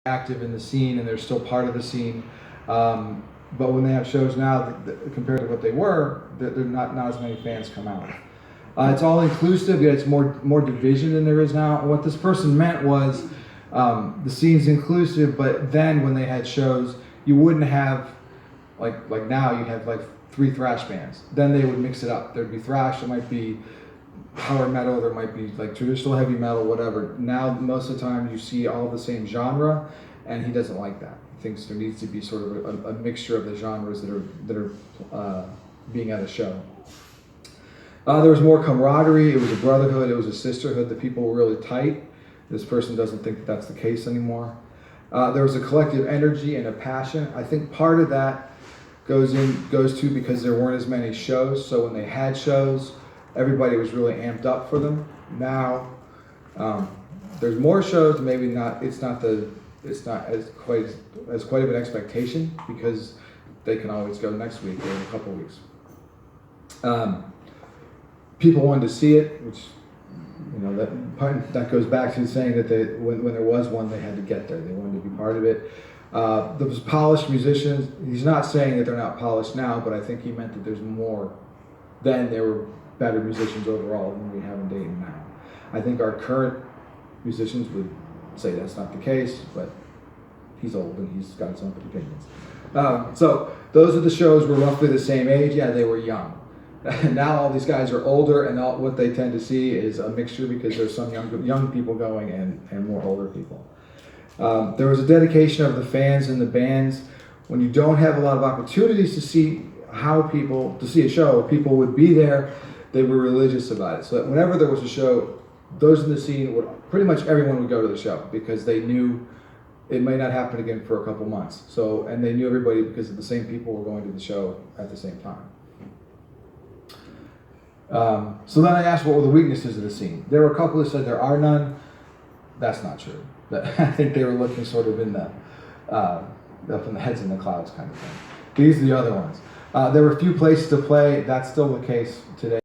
active in the scene and they're still part of the scene. But when they have shows now, compared to what they were, they're not as many fans come out. It's all inclusive, yet it's more division than there is now. What this person meant was the scene's inclusive, but then when they had shows, you wouldn't have like now you have like 3 thrash bands. Then they would mix it up. There'd be thrash, there might be power metal, there might be like traditional heavy metal, whatever. Now most of the time you see all the same genre, and he doesn't like that. He thinks there needs to be sort of a mixture of the genres that are being at a show. There was more camaraderie. It was a brotherhood. It was a sisterhood. The people were really tight. This person doesn't think that that's the case anymore. There was a collective energy and a passion. I think part of that goes to because there weren't as many shows. So when they had shows, everybody was really amped up for them. Now there's more shows. Maybe not. It's not as quite of an expectation because they can always go next week or in a couple weeks. People wanted to see it, which that goes back to saying that when there was one, they had to get there. They wanted to be part of it. There was polished musicians. He's not saying that they're not polished now, but I think he meant that there's more. Then there were better musicians overall than we have in Dayton now. I think our current musicians would say that's not the case, but he's old and he's got his own opinions. So those are the shows were roughly the same age. Yeah, they were young. Now all these guys are older, and what they tend to see is a mixture because there's some young people going and more older people. There was a dedication of the fans and the bands. When you don't have a lot of opportunities to see a show, people would be there. They were religious about it. So that whenever there was a show, those in the scene pretty much everyone would go to the show because they knew it might not happen again for a couple months. And they knew everybody because the same people were going to the show at the same time. So then I asked what were the weaknesses of the scene. There were a couple that said there are none. That's not true. I think they were looking sort of up in the heads in the clouds kind of thing. These are the other ones. There were a few places to play. That's still the case today.